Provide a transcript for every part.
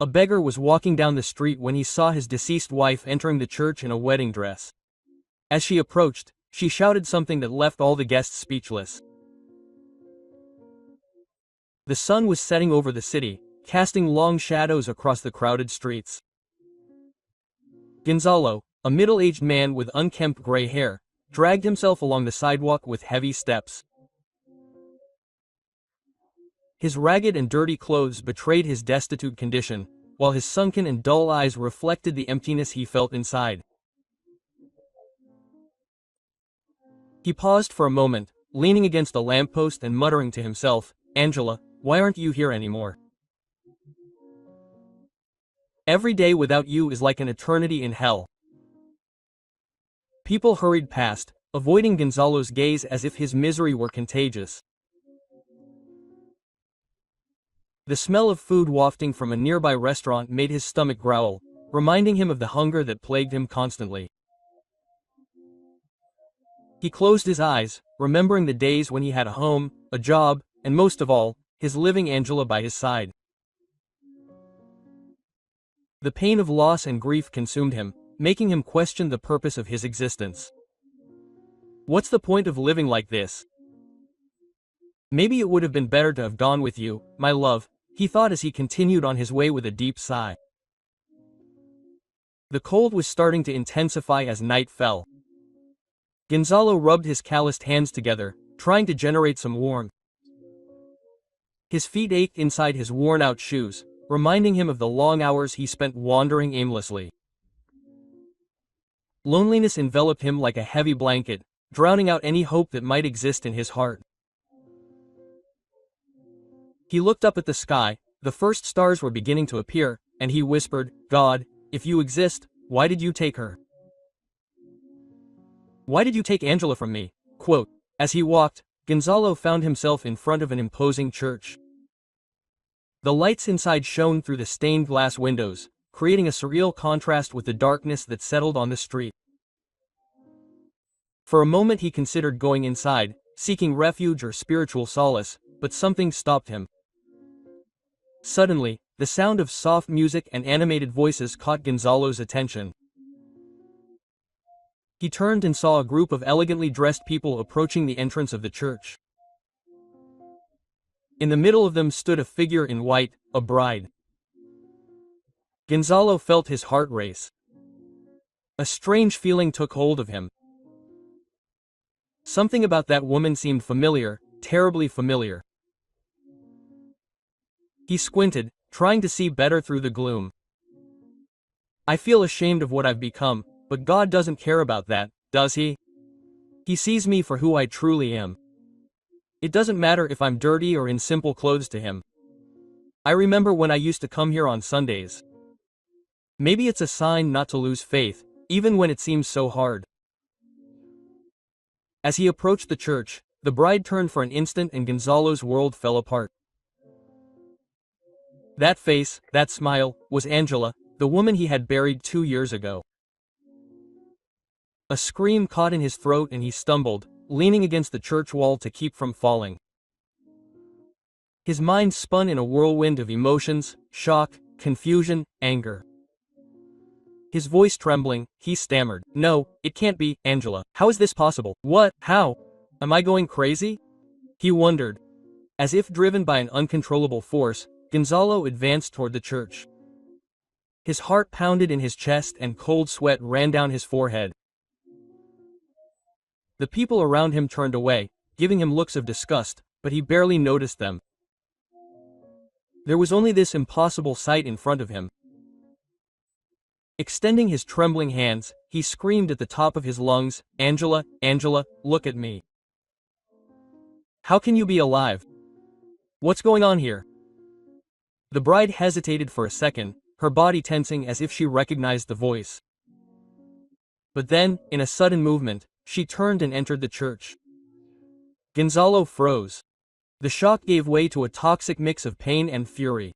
A beggar was walking down the street when he saw his deceased wife entering the church in a wedding dress. As she approached, she shouted something that left all the guests speechless. The sun was setting over the city, casting long shadows across the crowded streets. Gonzalo, a middle-aged man with unkempt gray hair, dragged himself along the sidewalk with heavy steps. His ragged and dirty clothes betrayed his destitute condition, while his sunken and dull eyes reflected the emptiness he felt inside. He paused for a moment, leaning against a lamppost and muttering to himself, "Angela, why aren't you here anymore? Every day without you is like an eternity in hell." People hurried past, avoiding Gonzalo's gaze as if his misery were contagious. The smell of food wafting from a nearby restaurant made his stomach growl, reminding him of the hunger that plagued him constantly. He closed his eyes, remembering the days when he had a home, a job, and most of all, his living Angela by his side. The pain of loss and grief consumed him, making him question the purpose of his existence. What's the point of living like this? Maybe it would have been better to have gone with you, my love, he thought as he continued on his way with a deep sigh. The cold was starting to intensify as night fell. Gonzalo rubbed his calloused hands together, trying to generate some warmth. His feet ached inside his worn-out shoes, reminding him of the long hours he spent wandering aimlessly. Loneliness enveloped him like a heavy blanket, drowning out any hope that might exist in his heart. He looked up at the sky, the first stars were beginning to appear, and he whispered, "God, if you exist, why did you take her? Why did you take Angela from me?" Quote. As he walked, Gonzalo found himself in front of an imposing church. The lights inside shone through the stained glass windows, creating a surreal contrast with the darkness that settled on the street. For a moment he considered going inside, seeking refuge or spiritual solace, but something stopped him. Suddenly, the sound of soft music and animated voices caught Gonzalo's attention. He turned and saw a group of elegantly dressed people approaching the entrance of the church. In the middle of them stood a figure in white, a bride. Gonzalo felt his heart race. A strange feeling took hold of him. Something about that woman seemed familiar, terribly familiar. He squinted, trying to see better through the gloom. "I feel ashamed of what I've become, but God doesn't care about that, does he? He sees me for who I truly am. It doesn't matter if I'm dirty or in simple clothes to him. I remember when I used to come here on Sundays. Maybe it's a sign not to lose faith, even when it seems so hard." As he approached the church, the bride turned for an instant and Gonzalo's world fell apart. That face, that smile, was Angela, the woman he had buried 2 years ago. A scream caught in his throat and he stumbled, leaning against the church wall to keep from falling. His mind spun in a whirlwind of emotions, shock, confusion, anger. His voice trembling, he stammered, "No, it can't be, Angela. How is this possible? What? How? Am I going crazy?" He wondered. As if driven by an uncontrollable force, Gonzalo advanced toward the church. His heart pounded in his chest and cold sweat ran down his forehead. The people around him turned away, giving him looks of disgust, but he barely noticed them. There was only this impossible sight in front of him. Extending his trembling hands, he screamed at the top of his lungs, "Angela, Angela, look at me. How can you be alive? What's going on here?" The bride hesitated for a second, her body tensing as if she recognized the voice. But then, in a sudden movement, she turned and entered the church. Gonzalo froze. The shock gave way to a toxic mix of pain and fury.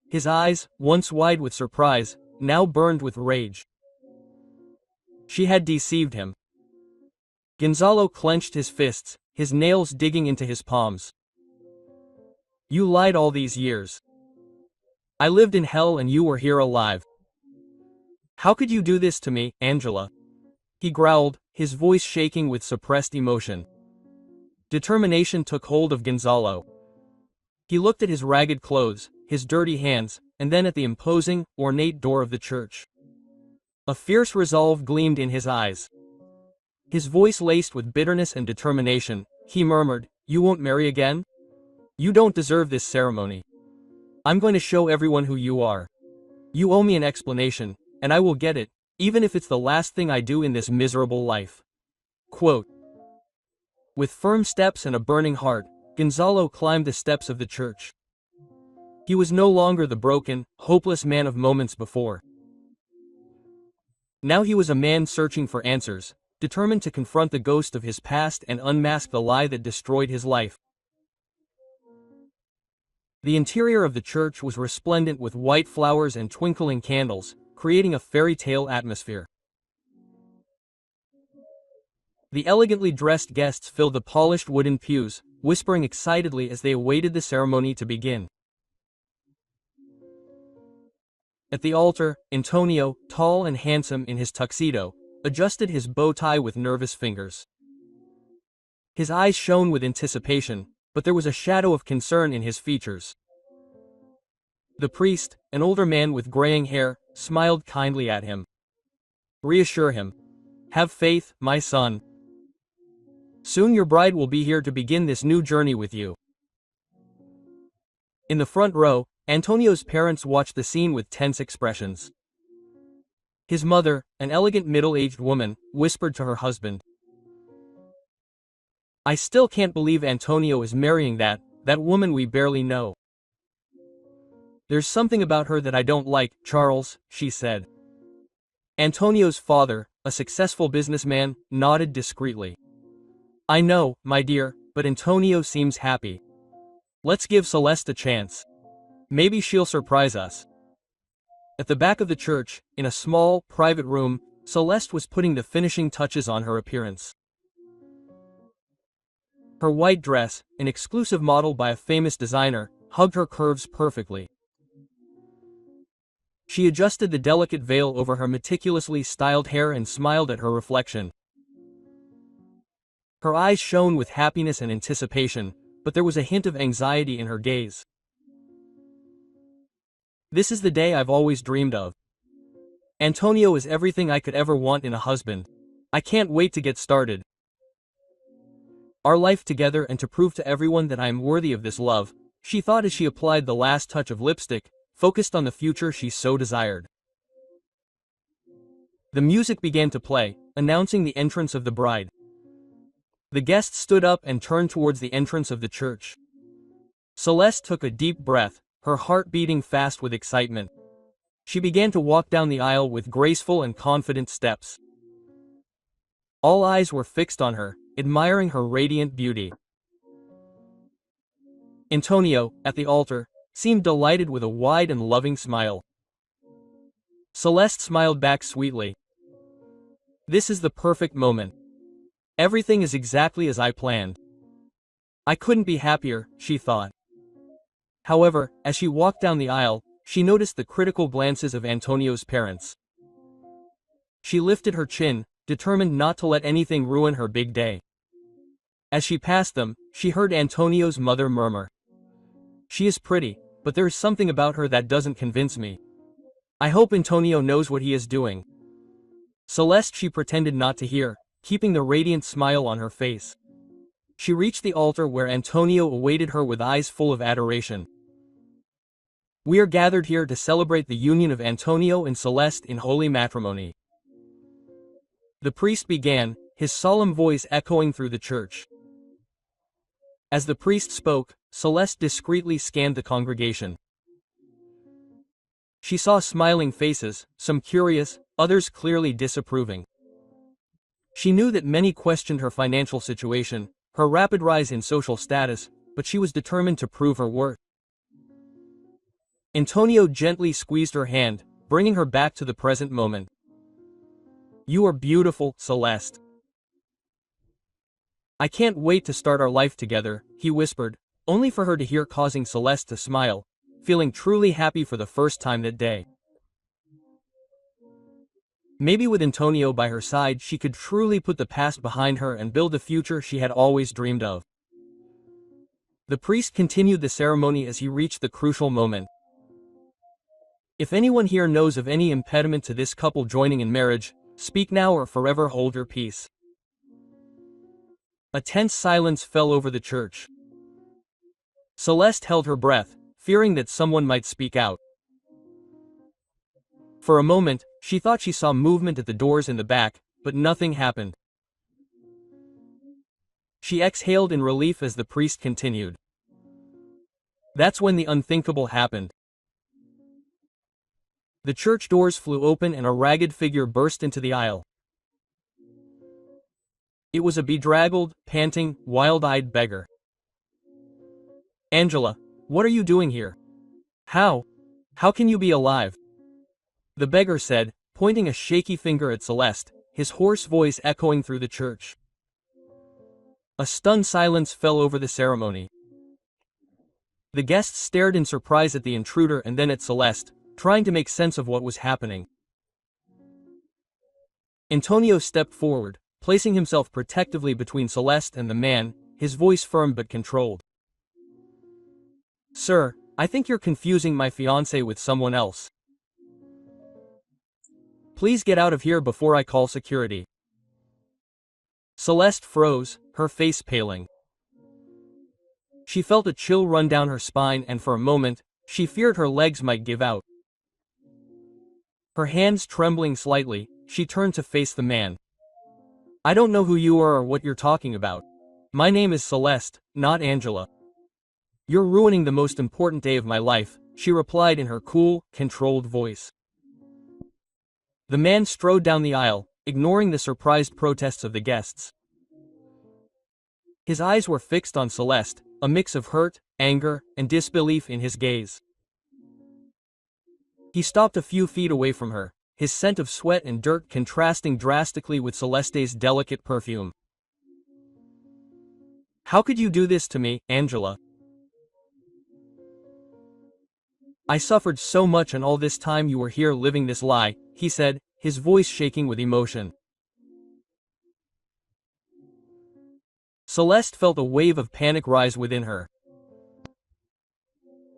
His eyes, once wide with surprise, now burned with rage. She had deceived him. Gonzalo clenched his fists, his nails digging into his palms. "You lied all these years. I lived in hell and you were here alive. How could you do this to me, Angela? He growled, his voice shaking with suppressed emotion. Determination took hold of Gonzalo. He looked at his ragged clothes, his dirty hands, and then at the imposing, ornate door of the church. A fierce resolve gleamed in his eyes. His voice laced with bitterness and determination, he murmured, "You won't marry again? You don't deserve this ceremony. I'm going to show everyone who you are. You owe me an explanation, and I will get it, even if it's the last thing I do in this miserable life." Quote. With firm steps and a burning heart, Gonzalo climbed the steps of the church. He was no longer the broken, hopeless man of moments before. Now he was a man searching for answers, determined to confront the ghost of his past and unmask the lie that destroyed his life. The interior of the church was resplendent with white flowers and twinkling candles, creating a fairy tale atmosphere. The elegantly dressed guests filled the polished wooden pews, whispering excitedly as they awaited the ceremony to begin. At the altar, Antonio, tall and handsome in his tuxedo, adjusted his bow tie with nervous fingers. His eyes shone with anticipation, but there was a shadow of concern in his features. The priest, an older man with graying hair, smiled kindly at him. "Reassure him. Have faith, my son. Soon your bride will be here to begin this new journey with you." In the front row, Antonio's parents watched the scene with tense expressions. His mother, an elegant middle-aged woman, whispered to her husband, "I still can't believe Antonio is marrying that woman we barely know. There's something about her that I don't like, Charles," she said. Antonio's father, a successful businessman, nodded discreetly. "I know, my dear, but Antonio seems happy. Let's give Celeste a chance. Maybe she'll surprise us." At the back of the church, in a small, private room, Celeste was putting the finishing touches on her appearance. Her white dress, an exclusive model by a famous designer, hugged her curves perfectly. She adjusted the delicate veil over her meticulously styled hair and smiled at her reflection. Her eyes shone with happiness and anticipation, but there was a hint of anxiety in her gaze. "This is the day I've always dreamed of. Antonio is everything I could ever want in a husband. I can't wait to get started. Our life together and to prove to everyone that I am worthy of this love," she thought as she applied the last touch of lipstick, focused on the future she so desired. The music began to play, announcing the entrance of the bride. The guests stood up and turned towards the entrance of the church. Celeste took a deep breath, her heart beating fast with excitement. She began to walk down the aisle with graceful and confident steps. All eyes were fixed on her, admiring her radiant beauty. Antonio, at the altar, seemed delighted with a wide and loving smile. Celeste smiled back sweetly. "This is the perfect moment. Everything is exactly as I planned. I couldn't be happier," she thought. However, as she walked down the aisle, she noticed the critical glances of Antonio's parents. She lifted her chin, determined not to let anything ruin her big day. As she passed them, she heard Antonio's mother murmur, "She is pretty, but there is something about her that doesn't convince me. I hope Antonio knows what he is doing." Celeste she pretended not to hear, keeping the radiant smile on her face. She reached the altar where Antonio awaited her with eyes full of adoration. "We are gathered here to celebrate the union of Antonio and Celeste in holy matrimony." The priest began, his solemn voice echoing through the church. As the priest spoke, Celeste discreetly scanned the congregation. She saw smiling faces, some curious, others clearly disapproving. She knew that many questioned her financial situation, her rapid rise in social status, but she was determined to prove her worth. Antonio gently squeezed her hand, bringing her back to the present moment. "You are beautiful, Celeste. I can't wait to start our life together," he whispered, only for her to hear, causing Celeste to smile. feeling truly happy for the first time that day. Maybe with Antonio by her side she could truly put the past behind her and build the future she had always dreamed of. The priest continued the ceremony as he reached the crucial moment. If anyone here knows of any impediment to this couple joining in marriage, speak now or forever hold your peace. A tense silence fell over the church. Celeste held her breath, fearing that someone might speak out. For a moment, she thought she saw movement at the doors in the back, but nothing happened. She exhaled in relief as the priest continued. That's when the unthinkable happened. The church doors flew open and a ragged figure burst into the aisle. It was a bedraggled, panting, wild-eyed beggar. "Angela, what are you doing here? How can you be alive?" The beggar said, pointing a shaky finger at Celeste, his hoarse voice echoing through the church. A stunned silence fell over the ceremony. The guests stared in surprise at the intruder and then at Celeste, trying to make sense of what was happening. Antonio stepped forward, placing himself protectively between Celeste and the man, his voice firm but controlled. "Sir, I think you're confusing my fiancée with someone else. Please get out of here before I call security." Celeste froze, her face paling. She felt a chill run down her spine and for a moment, she feared her legs might give out. Her hands trembling slightly, she turned to face the man. "I don't know who you are or what you're talking about. My name is Celeste, not Angela." "You're ruining the most important day of my life," she replied in her cool, controlled voice. The man strode down the aisle, ignoring the surprised protests of the guests. His eyes were fixed on Celeste, a mix of hurt, anger, and disbelief in his gaze. He stopped a few feet away from her, his scent of sweat and dirt contrasting drastically with Celeste's delicate perfume. "How could you do this to me, Angela? I suffered so much and all this time you were here living this lie," he said, his voice shaking with emotion. Celeste felt a wave of panic rise within her.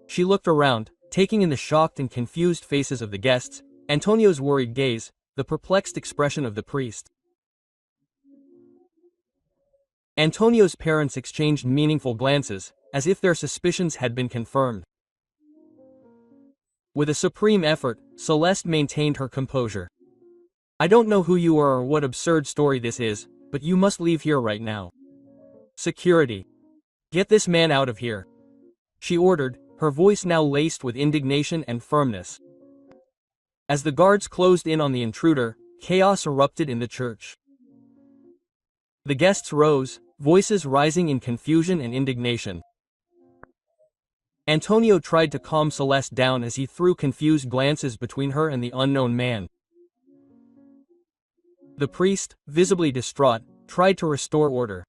She looked around, taking in the shocked and confused faces of the guests, Antonio's worried gaze, the perplexed expression of the priest. Antonio's parents exchanged meaningful glances, as if their suspicions had been confirmed. With a supreme effort, Celeste maintained her composure. "I don't know who you are or what absurd story this is, but you must leave here right now. Security. Get this man out of here," she ordered, her voice now laced with indignation and firmness. As the guards closed in on the intruder, chaos erupted in the church. The guests rose, voices rising in confusion and indignation. Antonio tried to calm Celeste down as he threw confused glances between her and the unknown man. The priest, visibly distraught, tried to restore order.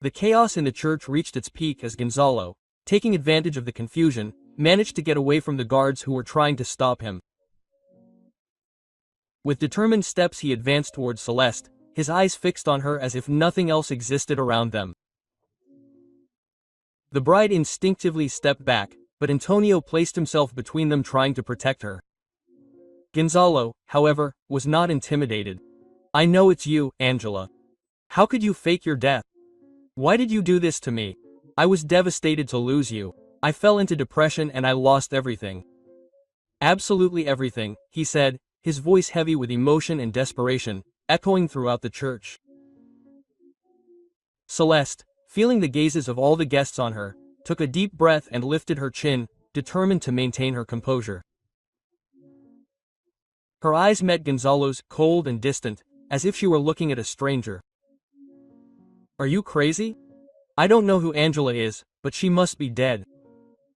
The chaos in the church reached its peak as Gonzalo, taking advantage of the confusion, managed to get away from the guards who were trying to stop him. With determined steps he advanced towards Celeste, his eyes fixed on her as if nothing else existed around them. The bride instinctively stepped back, but Antonio placed himself between them trying to protect her. Gonzalo, however, was not intimidated. "I know it's you, Angela. How could you fake your death? Why did you do this to me? I was devastated to lose you. I fell into depression and I lost everything." "Absolutely everything," he said, his voice heavy with emotion and desperation, echoing throughout the church. Celeste, feeling the gazes of all the guests on her, took a deep breath and lifted her chin, determined to maintain her composure. Her eyes met Gonzalo's, cold and distant, as if she were looking at a stranger. "Are you crazy? I don't know who Angela is, but she must be dead.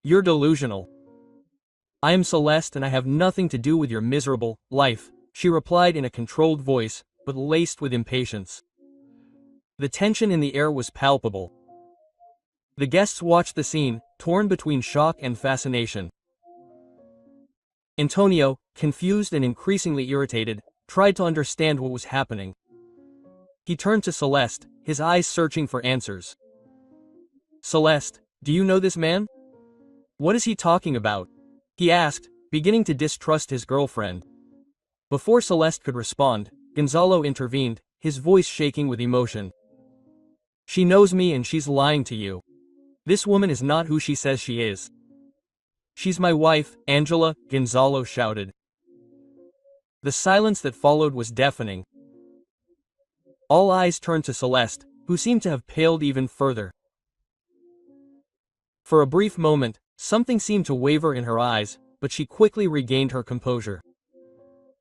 You're delusional. I am Celeste and I have nothing to do with your miserable life," she replied in a controlled voice, but laced with impatience. The tension in the air was palpable. The guests watched the scene, torn between shock and fascination. Antonio, confused and increasingly irritated, tried to understand what was happening. He turned to Celeste, his eyes searching for answers. "Celeste, do you know this man? What is he talking about?" he asked, beginning to distrust his girlfriend. Before Celeste could respond, Gonzalo intervened, his voice shaking with emotion. "She knows me and she's lying to you. This woman is not who she says she is." "She's my wife, Angela," Gonzalo shouted. The silence that followed was deafening. All eyes turned to Celeste, who seemed to have paled even further. For a brief moment, something seemed to waver in her eyes, but she quickly regained her composure.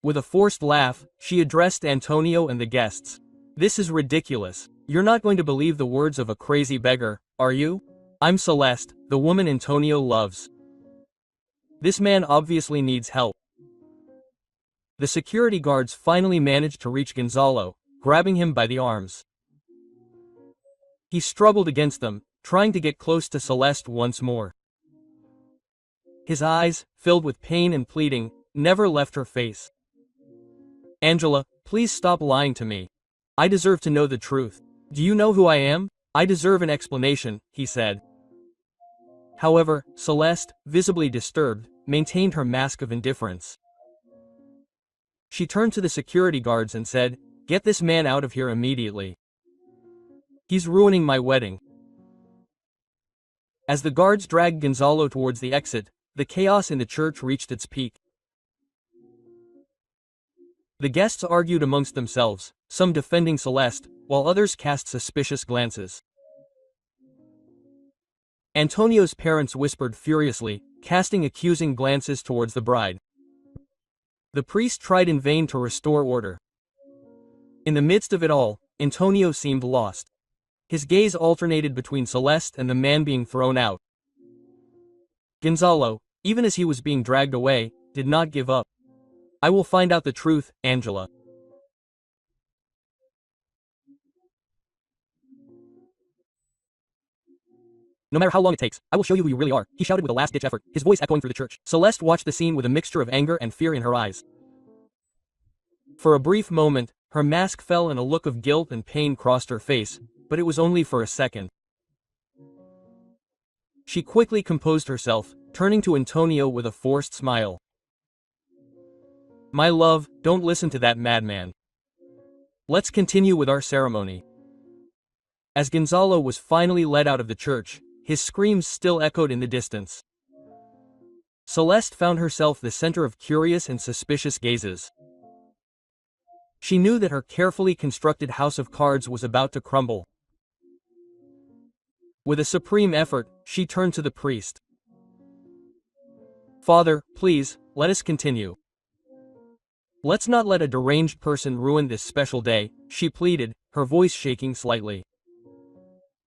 With a forced laugh, she addressed Antonio and the guests. "This is ridiculous. You're not going to believe the words of a crazy beggar, are you? I'm Celeste, the woman Antonio loves. This man obviously needs help." The security guards finally managed to reach Gonzalo, grabbing him by the arms. He struggled against them, trying to get close to Celeste once more. His eyes, filled with pain and pleading, never left her face. "Angela, please stop lying to me. I deserve to know the truth. Do you know who I am? I deserve an explanation," he said. However, Celeste, visibly disturbed, maintained her mask of indifference. She turned to the security guards and said, "Get this man out of here immediately. He's ruining my wedding." As the guards dragged Gonzalo towards the exit, the chaos in the church reached its peak. The guests argued amongst themselves, some defending Celeste, while others cast suspicious glances. Antonio's parents whispered furiously, casting accusing glances towards the bride. The priest tried in vain to restore order. In the midst of it all, Antonio seemed lost. His gaze alternated between Celeste and the man being thrown out. Gonzalo, even as he was being dragged away, did not give up. "I will find out the truth, Angela. No matter how long it takes, I will show you who you really are," he shouted with a last-ditch effort, his voice echoing through the church. Celeste watched the scene with a mixture of anger and fear in her eyes. For a brief moment, her mask fell and a look of guilt and pain crossed her face, but it was only for a second. She quickly composed herself, turning to Antonio with a forced smile. "My love, don't listen to that madman. Let's continue with our ceremony." As Gonzalo was finally led out of the church, his screams still echoed in the distance. Celeste found herself the center of curious and suspicious gazes. She knew that her carefully constructed house of cards was about to crumble. With a supreme effort, she turned to the priest. "Father, please, let us continue. Let's not let a deranged person ruin this special day," she pleaded, her voice shaking slightly.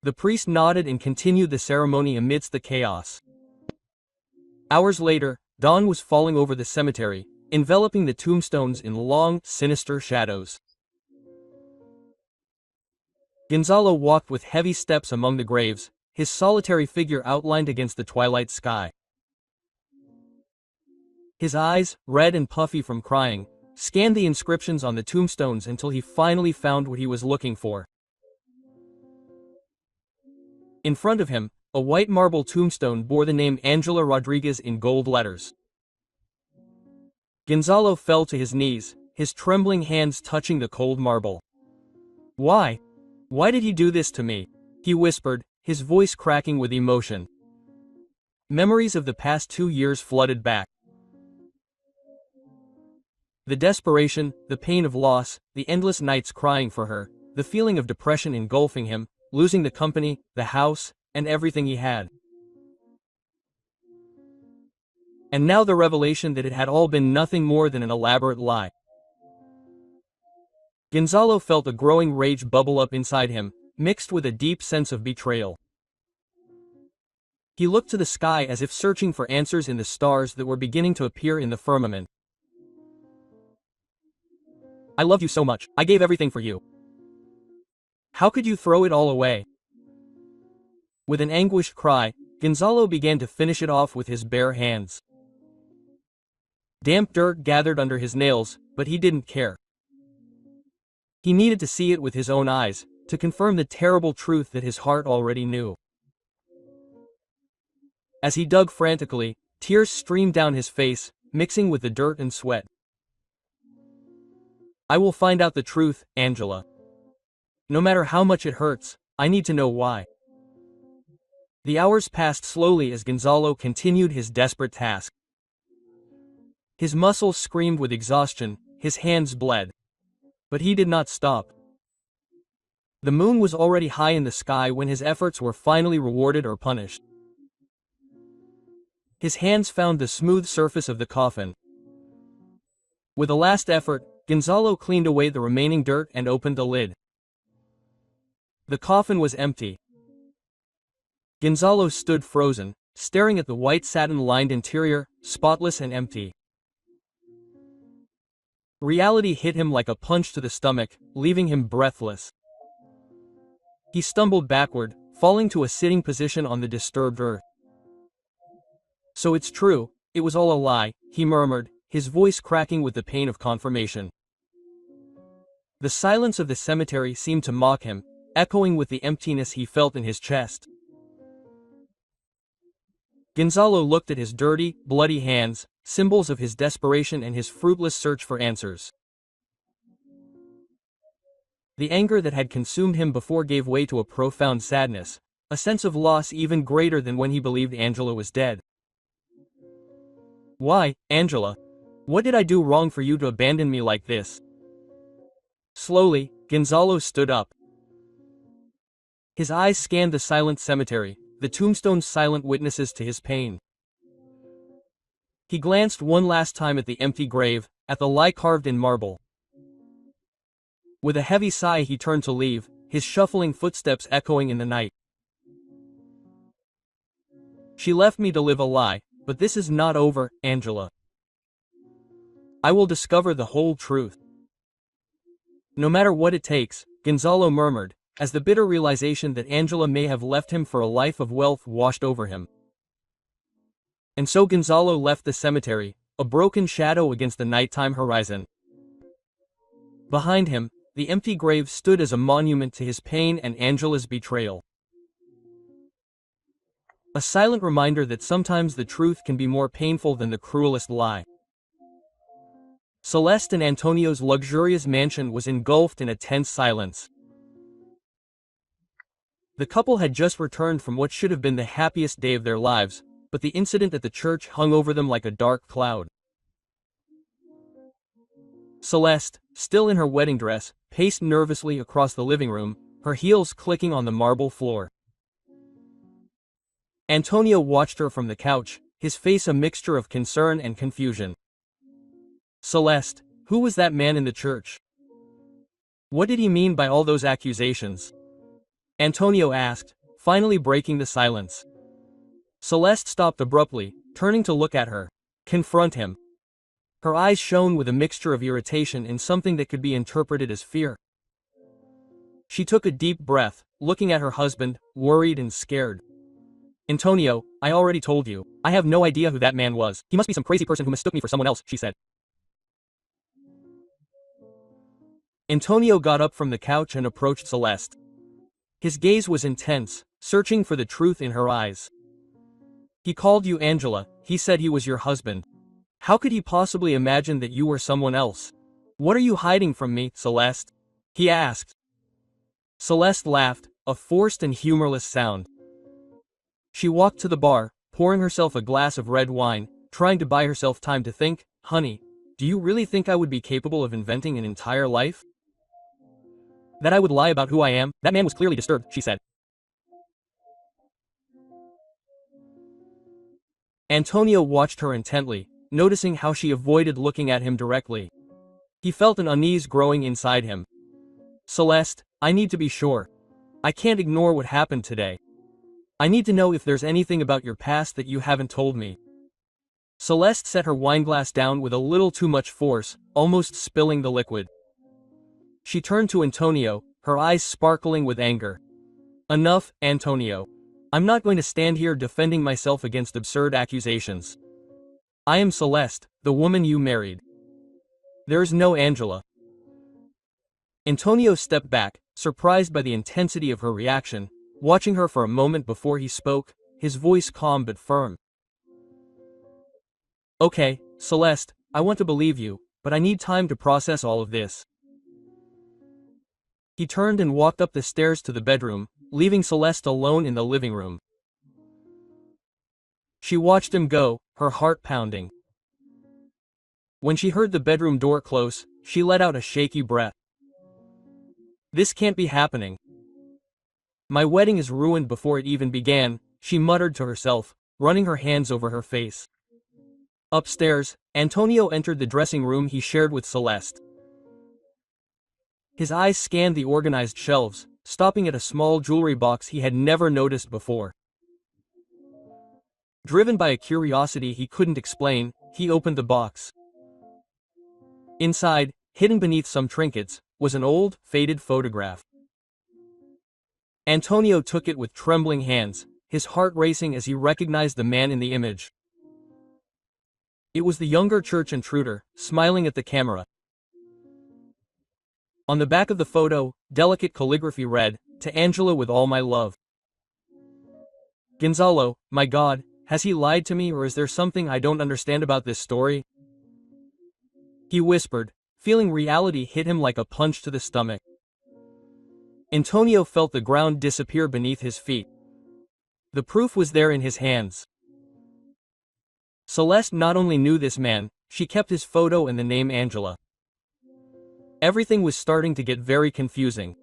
The priest nodded and continued the ceremony amidst the chaos. Hours later, dawn was falling over the cemetery, enveloping the tombstones in long, sinister shadows. Gonzalo walked with heavy steps among the graves, his solitary figure outlined against the twilight sky. His eyes, red and puffy from crying, scanned the inscriptions on the tombstones until he finally found what he was looking for. In front of him, a white marble tombstone bore the name Angela Rodriguez in gold letters. Gonzalo fell to his knees, his trembling hands touching the cold marble. "Why? Why did he do this to me?" he whispered, his voice cracking with emotion. Memories of the past 2 years flooded back. The desperation, the pain of loss, the endless nights crying for her, the feeling of depression engulfing him, losing the company, the house, and everything he had. And now the revelation that it had all been nothing more than an elaborate lie. Gonzalo felt a growing rage bubble up inside him, mixed with a deep sense of betrayal. He looked to the sky as if searching for answers in the stars that were beginning to appear in the firmament. "I love you so much, I gave everything for you. How could you throw it all away?" With an anguished cry, Gonzalo began to finish it off with his bare hands. Damp dirt gathered under his nails, but he didn't care. He needed to see it with his own eyes, to confirm the terrible truth that his heart already knew. As he dug frantically, tears streamed down his face, mixing with the dirt and sweat. I will find out the truth, Angela. No matter how much it hurts, I need to know why. The hours passed slowly as Gonzalo continued his desperate task. His muscles screamed with exhaustion, his hands bled. But he did not stop. The moon was already high in the sky when his efforts were finally rewarded or punished. His hands found the smooth surface of the coffin. With a last effort, Gonzalo cleaned away the remaining dirt and opened the lid. The coffin was empty. Gonzalo stood frozen, staring at the white satin-lined interior, spotless and empty. Reality hit him like a punch to the stomach, leaving him breathless. He stumbled backward, falling to a sitting position on the disturbed earth. So it's true, it was all a lie, he murmured, his voice cracking with the pain of confirmation. The silence of the cemetery seemed to mock him, echoing with the emptiness he felt in his chest. Gonzalo looked at his dirty, bloody hands, symbols of his desperation and his fruitless search for answers. The anger that had consumed him before gave way to a profound sadness, a sense of loss even greater than when he believed Angela was dead. Why, Angela? What did I do wrong for you to abandon me like this? Slowly, Gonzalo stood up. His eyes scanned the silent cemetery, the tombstones silent witnesses to his pain. He glanced one last time at the empty grave, at the lie carved in marble. With a heavy sigh he turned to leave, his shuffling footsteps echoing in the night. She left me to live a lie, but this is not over, Angela. I will discover the whole truth. No matter what it takes, Gonzalo murmured, as the bitter realization that Angela may have left him for a life of wealth washed over him. And so Gonzalo left the cemetery, a broken shadow against the nighttime horizon. Behind him, the empty grave stood as a monument to his pain and Angela's betrayal. A silent reminder that sometimes the truth can be more painful than the cruelest lie. Celeste and Antonio's luxurious mansion was engulfed in a tense silence. The couple had just returned from what should have been the happiest day of their lives, but the incident at the church hung over them like a dark cloud. Celeste, still in her wedding dress, paced nervously across the living room, her heels clicking on the marble floor. Antonio watched her from the couch, his face a mixture of concern and confusion. Celeste, who was that man in the church? What did he mean by all those accusations? Antonio asked, finally breaking the silence. Celeste stopped abruptly, turning to look at her, confront him. Her eyes shone with a mixture of irritation and something that could be interpreted as fear. She took a deep breath, looking at her husband, worried and scared. Antonio, I already told you. I have no idea who that man was. He must be some crazy person who mistook me for someone else, she said. Antonio got up from the couch and approached Celeste. His gaze was intense, searching for the truth in her eyes. He called you Angela, he said he was your husband. How could he possibly imagine that you were someone else? What are you hiding from me, Celeste? He asked. Celeste laughed, a forced and humorless sound. She walked to the bar, pouring herself a glass of red wine, trying to buy herself time to think. Honey, do you really think I would be capable of inventing an entire life? That I would lie about who I am? That man was clearly disturbed, she said. Antonio watched her intently, noticing how she avoided looking at him directly. He felt an unease growing inside him. Celeste, I need to be sure. I can't ignore what happened today. I need to know if there's anything about your past that you haven't told me. Celeste set her wineglass down with a little too much force, almost spilling the liquid. She turned to Antonio, her eyes sparkling with anger. Enough, Antonio. I'm not going to stand here defending myself against absurd accusations. I am Celeste, the woman you married. There is no Angela. Antonio stepped back, surprised by the intensity of her reaction, watching her for a moment before he spoke, his voice calm but firm. Okay, Celeste, I want to believe you, but I need time to process all of this. He turned and walked up the stairs to the bedroom, leaving Celeste alone in the living room. She watched him go, her heart pounding. When she heard the bedroom door close, she let out a shaky breath. This can't be happening. My wedding is ruined before it even began, she muttered to herself, running her hands over her face. Upstairs, Antonio entered the dressing room he shared with Celeste. His eyes scanned the organized shelves, stopping at a small jewelry box he had never noticed before. Driven by a curiosity he couldn't explain, he opened the box. Inside, hidden beneath some trinkets, was an old, faded photograph. Antonio took it with trembling hands, his heart racing as he recognized the man in the image. It was the younger church intruder, smiling at the camera. On the back of the photo, delicate calligraphy read, "To Angela with all my love." Gonzalo, my God, has he lied to me or is there something I don't understand about this story? He whispered, feeling reality hit him like a punch to the stomach. Antonio felt the ground disappear beneath his feet. The proof was there in his hands. Celeste not only knew this man, she kept his photo and the name Angela. Everything was starting to get very confusing.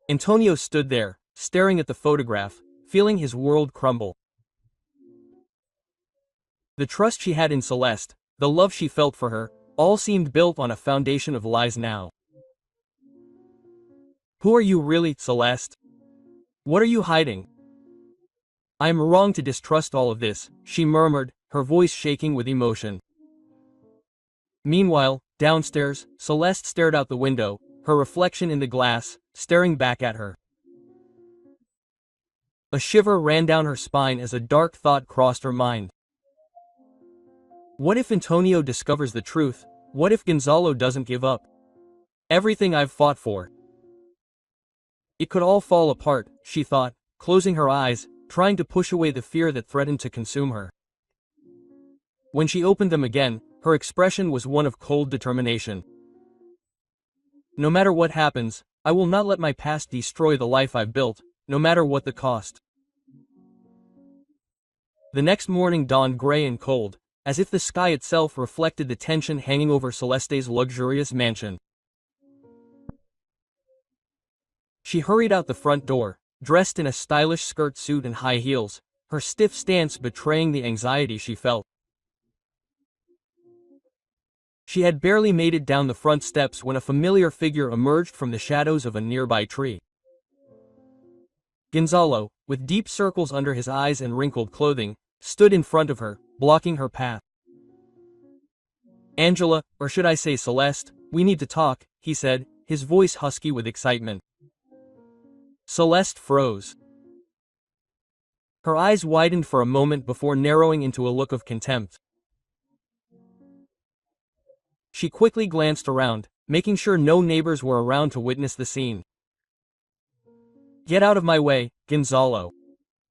Antonio stood there, staring at the photograph, feeling his world crumble. The trust she had in Celeste, the love she felt for her, all seemed built on a foundation of lies now. Who are you really, Celeste? What are you hiding? I am wrong to distrust all of this, she murmured, her voice shaking with emotion. Meanwhile, downstairs, Celeste stared out the window, her reflection in the glass, staring back at her. A shiver ran down her spine as a dark thought crossed her mind. What if Antonio discovers the truth? What if Gonzalo doesn't give up? Everything I've fought for. It could all fall apart, she thought, closing her eyes, trying to push away the fear that threatened to consume her. When she opened them again, her expression was one of cold determination. No matter what happens, I will not let my past destroy the life I've built, no matter what the cost. The next morning dawned gray and cold, as if the sky itself reflected the tension hanging over Celeste's luxurious mansion. She hurried out the front door, dressed in a stylish skirt suit and high heels, her stiff stance betraying the anxiety she felt. She had barely made it down the front steps when a familiar figure emerged from the shadows of a nearby tree. Gonzalo, with deep circles under his eyes and wrinkled clothing, stood in front of her, blocking her path. Angela, or should I say Celeste, we need to talk, he said, his voice husky with excitement. Celeste froze. Her eyes widened for a moment before narrowing into a look of contempt. She quickly glanced around, making sure no neighbors were around to witness the scene. Get out of my way, Gonzalo.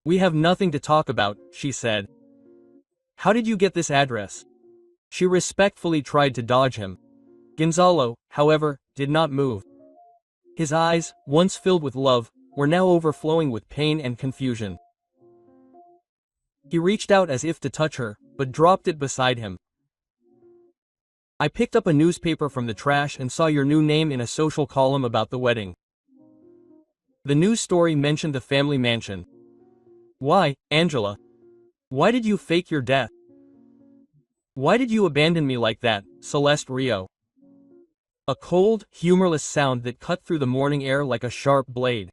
We have nothing to talk about, she said. How did you get this address? She respectfully tried to dodge him. Gonzalo, however, did not move. His eyes, once filled with love, were now overflowing with pain and confusion. He reached out as if to touch her, but dropped it beside him. I picked up a newspaper from the trash and saw your new name in a social column about the wedding. The news story mentioned the family mansion. Why, Angela? Why did you fake your death? Why did you abandon me like that, Celeste Rio? A cold, humorless sound that cut through the morning air like a sharp blade.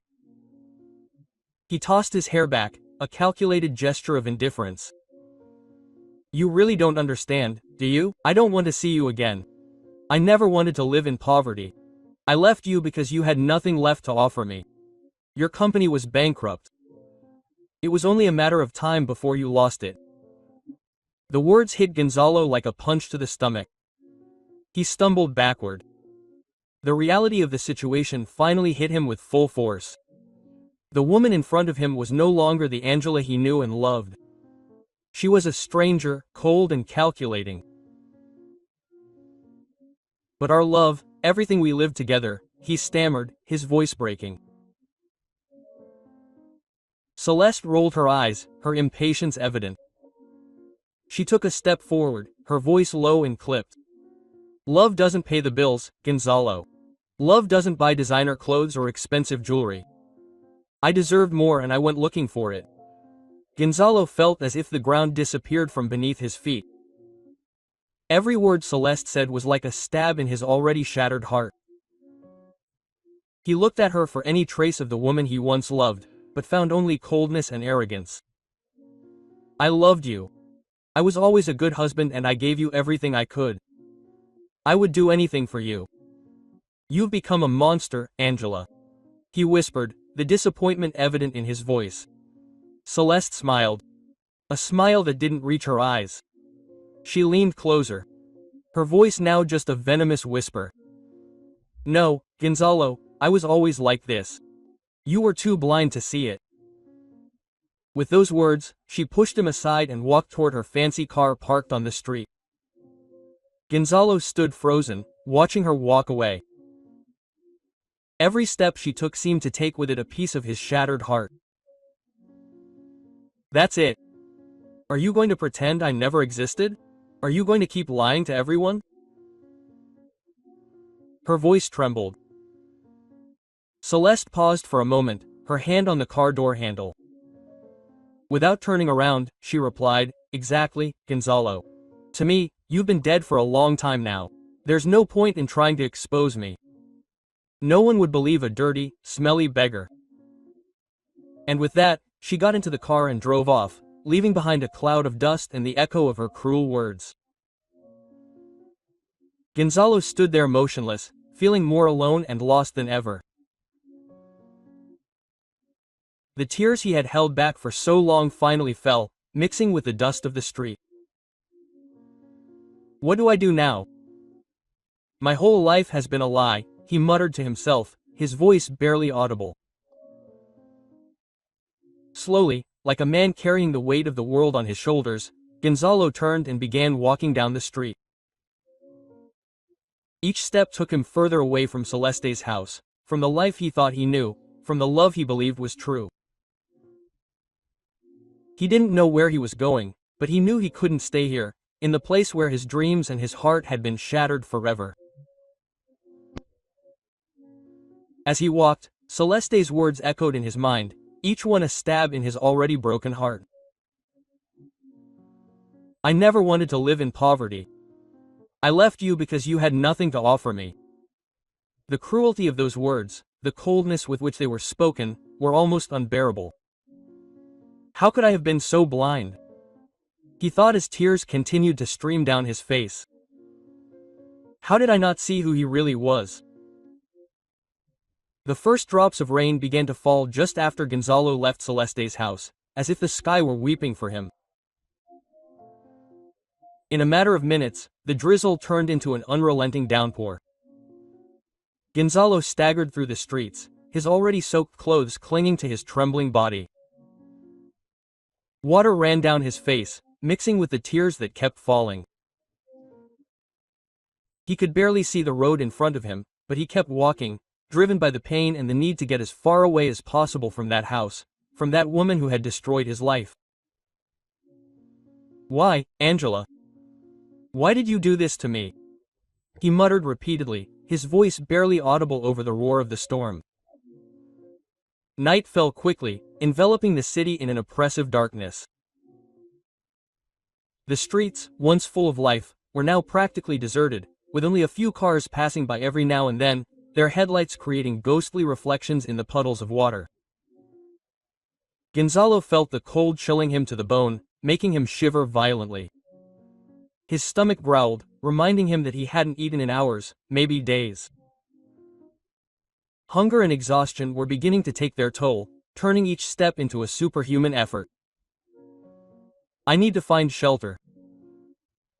He tossed his hair back, a calculated gesture of indifference. You really don't understand, do you? I don't want to see you again. I never wanted to live in poverty. I left you because you had nothing left to offer me. Your company was bankrupt. It was only a matter of time before you lost it. The words hit Gonzalo like a punch to the stomach. He stumbled backward. The reality of the situation finally hit him with full force. The woman in front of him was no longer the Angela he knew and loved. She was a stranger, cold and calculating. But our love, everything we lived together, he stammered, his voice breaking. Celeste rolled her eyes, her impatience evident. She took a step forward, her voice low and clipped. Love doesn't pay the bills, Gonzalo. Love doesn't buy designer clothes or expensive jewelry. I deserved more and I went looking for it. Gonzalo felt as if the ground disappeared from beneath his feet. Every word Celeste said was like a stab in his already shattered heart. He looked at her for any trace of the woman he once loved, but found only coldness and arrogance. I loved you. I was always a good husband and I gave you everything I could. I would do anything for you. You've become a monster, Angela. He whispered, the disappointment evident in his voice. Celeste smiled. A smile that didn't reach her eyes. She leaned closer. Her voice now just a venomous whisper. No, Gonzalo, I was always like this. You were too blind to see it. With those words, she pushed him aside and walked toward her fancy car parked on the street. Gonzalo stood frozen, watching her walk away. Every step she took seemed to take with it a piece of his shattered heart. That's it. Are you going to pretend I never existed? Are you going to keep lying to everyone? Her voice trembled. Celeste paused for a moment, her hand on the car door handle. Without turning around, she replied, exactly, Gonzalo. To me, you've been dead for a long time now. There's no point in trying to expose me. No one would believe a dirty, smelly beggar. And with that, she got into the car and drove off, leaving behind a cloud of dust and the echo of her cruel words. Gonzalo stood there motionless, feeling more alone and lost than ever. The tears he had held back for so long finally fell, mixing with the dust of the street. What do I do now? My whole life has been a lie, he muttered to himself, his voice barely audible. Slowly, like a man carrying the weight of the world on his shoulders, Gonzalo turned and began walking down the street. Each step took him further away from Celeste's house, from the life he thought he knew, from the love he believed was true. He didn't know where he was going, but he knew he couldn't stay here, in the place where his dreams and his heart had been shattered forever. As he walked, Celeste's words echoed in his mind, each one a stab in his already broken heart. I never wanted to live in poverty. I left you because you had nothing to offer me. The cruelty of those words, the coldness with which they were spoken, were almost unbearable. How could I have been so blind? He thought as tears continued to stream down his face. How did I not see who he really was? The first drops of rain began to fall just after Gonzalo left Celeste's house, as if the sky were weeping for him. In a matter of minutes, the drizzle turned into an unrelenting downpour. Gonzalo staggered through the streets, his already soaked clothes clinging to his trembling body. Water ran down his face, mixing with the tears that kept falling. He could barely see the road in front of him, but he kept walking, driven by the pain and the need to get as far away as possible from that house, from that woman who had destroyed his life. Why, Angela? Why did you do this to me? He muttered repeatedly, his voice barely audible over the roar of the storm. Night fell quickly, enveloping the city in an oppressive darkness. The streets, once full of life, were now practically deserted, with only a few cars passing by every now and then, their headlights creating ghostly reflections in the puddles of water. Gonzalo felt the cold chilling him to the bone, making him shiver violently. His stomach growled, reminding him that he hadn't eaten in hours, maybe days. Hunger and exhaustion were beginning to take their toll, turning each step into a superhuman effort. I need to find shelter.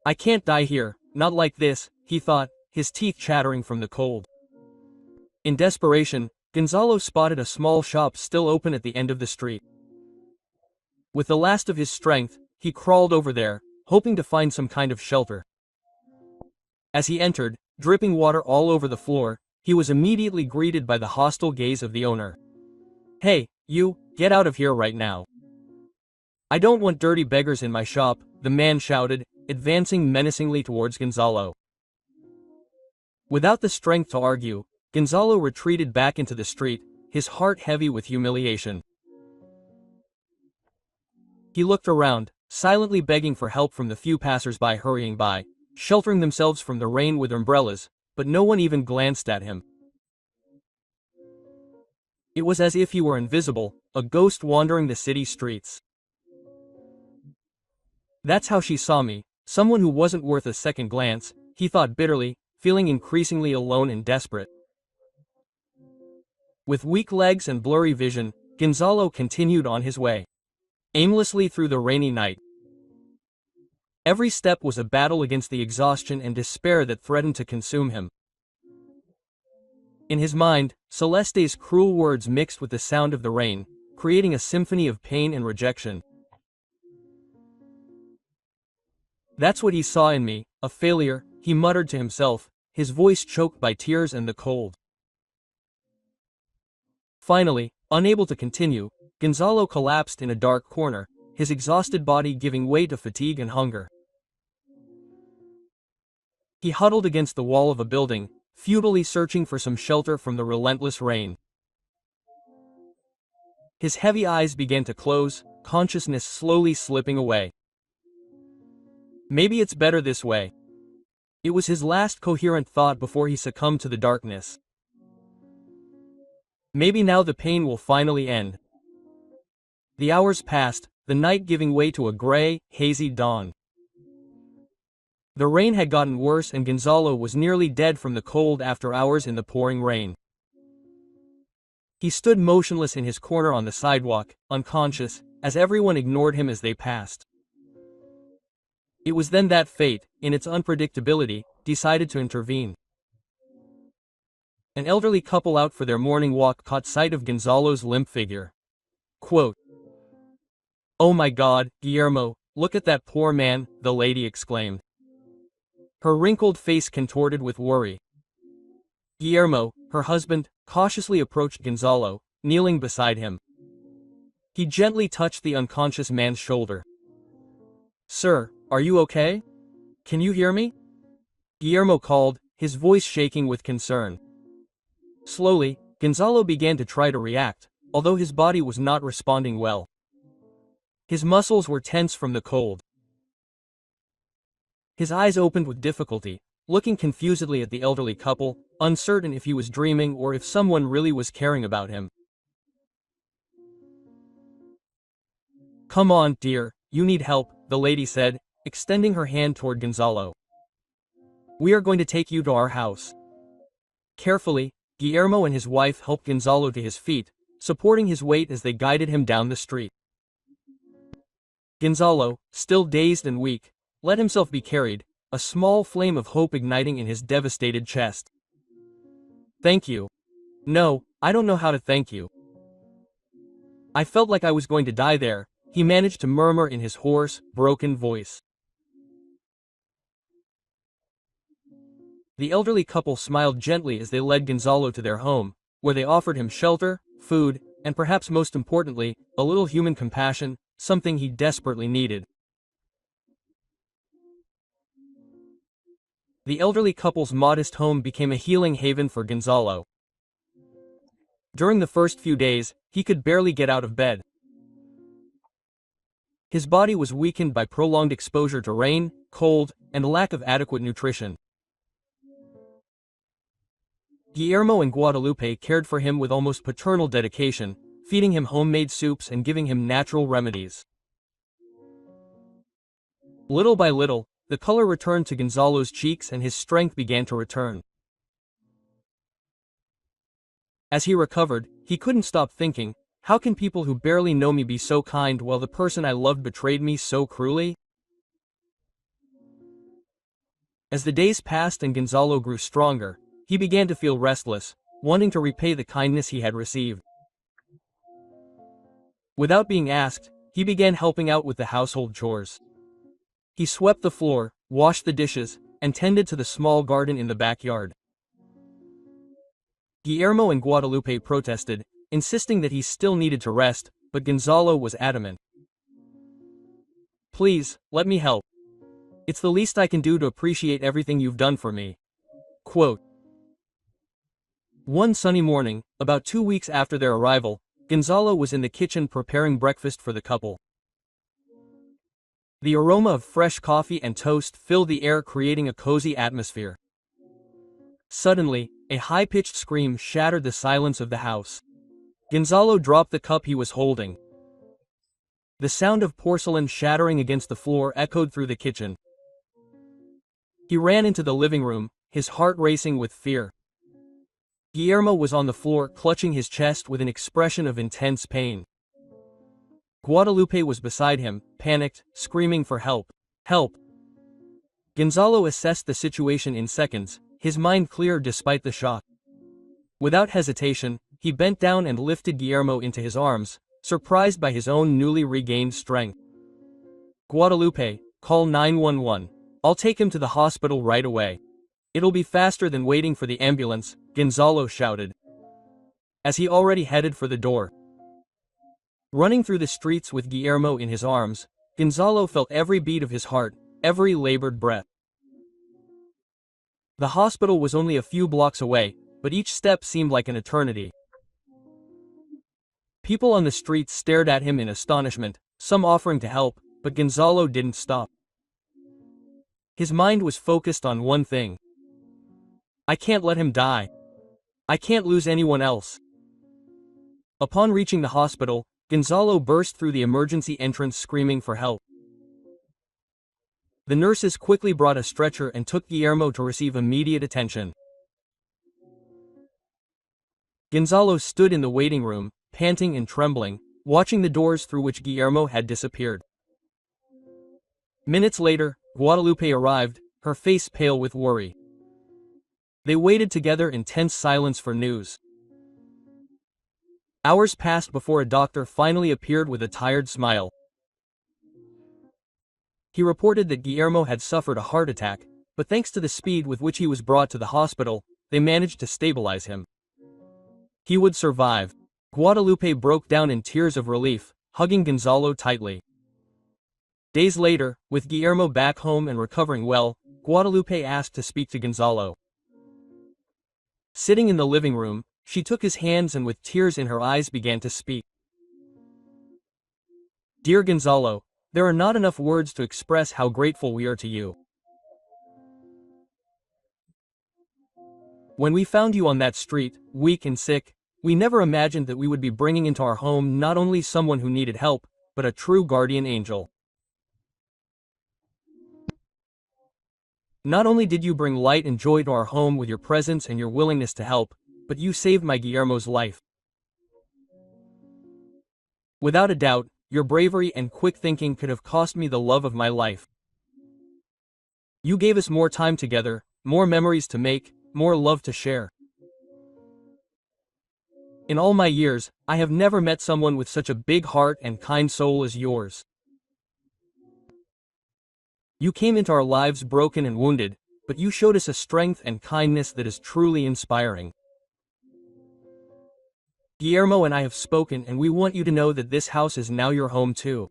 I can't die here, not like this, he thought, his teeth chattering from the cold. In desperation, Gonzalo spotted a small shop still open at the end of the street. With the last of his strength, he crawled over there, hoping to find some kind of shelter. As he entered, dripping water all over the floor, he was immediately greeted by the hostile gaze of the owner. "Hey, you, get out of here right now. I don't want dirty beggars in my shop," the man shouted, advancing menacingly towards Gonzalo. Without the strength to argue, Gonzalo retreated back into the street, his heart heavy with humiliation. He looked around, silently begging for help from the few passers-by hurrying by, sheltering themselves from the rain with umbrellas, but no one even glanced at him. It was as if he were invisible, a ghost wandering the city streets. "That's how she saw me, someone who wasn't worth a second glance," he thought bitterly, feeling increasingly alone and desperate. With weak legs and blurry vision, Gonzalo continued on his way, aimlessly through the rainy night. Every step was a battle against the exhaustion and despair that threatened to consume him. In his mind, Celeste's cruel words mixed with the sound of the rain, creating a symphony of pain and rejection. "That's what he saw in me, a failure," he muttered to himself, his voice choked by tears and the cold. Finally, unable to continue, Gonzalo collapsed in a dark corner, his exhausted body giving way to fatigue and hunger. He huddled against the wall of a building, futilely searching for some shelter from the relentless rain. His heavy eyes began to close, consciousness slowly slipping away. Maybe it's better this way. It was his last coherent thought before he succumbed to the darkness. Maybe now the pain will finally end. The hours passed, the night giving way to a gray, hazy dawn. The rain had gotten worse and Gonzalo was nearly dead from the cold after hours in the pouring rain. He stood motionless in his corner on the sidewalk, unconscious, as everyone ignored him as they passed. It was then that fate, in its unpredictability, decided to intervene. An elderly couple out for their morning walk caught sight of Gonzalo's limp figure. Quote, "Oh my God, Guillermo, look at that poor man," the lady exclaimed. Her wrinkled face contorted with worry. Guillermo, her husband, cautiously approached Gonzalo, kneeling beside him. He gently touched the unconscious man's shoulder. "Sir, are you okay? Can you hear me?" Guillermo called, his voice shaking with concern. Slowly, Gonzalo began to try to react, although his body was not responding well. His muscles were tense from the cold. His eyes opened with difficulty, looking confusedly at the elderly couple, uncertain if he was dreaming or if someone really was caring about him. "Come on, dear, you need help," the lady said, extending her hand toward Gonzalo. "We are going to take you to our house." Carefully, Guillermo and his wife helped Gonzalo to his feet, supporting his weight as they guided him down the street. Gonzalo, still dazed and weak, let himself be carried, a small flame of hope igniting in his devastated chest. "Thank you. No, I don't know how to thank you. I felt like I was going to die there," he managed to murmur in his hoarse, broken voice. The elderly couple smiled gently as they led Gonzalo to their home, where they offered him shelter, food, and perhaps most importantly, a little human compassion, something he desperately needed. The elderly couple's modest home became a healing haven for Gonzalo. During the first few days, he could barely get out of bed. His body was weakened by prolonged exposure to rain, cold, and a lack of adequate nutrition. Guillermo and Guadalupe cared for him with almost paternal dedication, feeding him homemade soups and giving him natural remedies. Little by little, the color returned to Gonzalo's cheeks and his strength began to return. As he recovered, he couldn't stop thinking, How can people who barely know me be so kind while the person I loved betrayed me so cruelly? As the days passed and Gonzalo grew stronger, he began to feel restless, wanting to repay the kindness he had received. Without being asked, he began helping out with the household chores. He swept the floor, washed the dishes, and tended to the small garden in the backyard. Guillermo and Guadalupe protested, insisting that he still needed to rest, but Gonzalo was adamant. "Please, let me help. It's the least I can do to appreciate everything you've done for me." Quote. One sunny morning, about 2 weeks after their arrival, Gonzalo was in the kitchen preparing breakfast for the couple. The aroma of fresh coffee and toast filled the air, creating a cozy atmosphere. Suddenly, a high-pitched scream shattered the silence of the house. Gonzalo dropped the cup he was holding. The sound of porcelain shattering against the floor echoed through the kitchen. He ran into the living room, his heart racing with fear. Guillermo was on the floor, clutching his chest with an expression of intense pain. Guadalupe was beside him, panicked, screaming for help. Help! Gonzalo assessed the situation in seconds, his mind clear despite the shock. Without hesitation, he bent down and lifted Guillermo into his arms, surprised by his own newly regained strength. "Guadalupe, call 911. I'll take him to the hospital right away. It'll be faster than waiting for the ambulance," Gonzalo shouted, as he already headed for the door. Running through the streets with Guillermo in his arms, Gonzalo felt every beat of his heart, every labored breath. The hospital was only a few blocks away, but each step seemed like an eternity. People on the streets stared at him in astonishment, some offering to help, but Gonzalo didn't stop. His mind was focused on one thing. "I can't let him die. I can't lose anyone else." Upon reaching the hospital, Gonzalo burst through the emergency entrance screaming for help. The nurses quickly brought a stretcher and took Guillermo to receive immediate attention. Gonzalo stood in the waiting room, panting and trembling, watching the doors through which Guillermo had disappeared. Minutes later, Guadalupe arrived, her face pale with worry. They waited together in tense silence for news. Hours passed before a doctor finally appeared with a tired smile. He reported that Guillermo had suffered a heart attack, but thanks to the speed with which he was brought to the hospital, they managed to stabilize him. He would survive. Guadalupe broke down in tears of relief, hugging Gonzalo tightly. Days later, with Guillermo back home and recovering well, Guadalupe asked to speak to Gonzalo. Sitting in the living room, she took his hands and with tears in her eyes began to speak. "Dear Gonzalo, there are not enough words to express how grateful we are to you. When we found you on that street, weak and sick, we never imagined that we would be bringing into our home not only someone who needed help, but a true guardian angel. Not only did you bring light and joy to our home with your presence and your willingness to help, but you saved my Guillermo's life. Without a doubt, your bravery and quick thinking could have cost me the love of my life. You gave us more time together, more memories to make, more love to share. In all my years, I have never met someone with such a big heart and kind soul as yours. You came into our lives broken and wounded, but you showed us a strength and kindness that is truly inspiring. Guillermo and I have spoken, and we want you to know that this house is now your home too.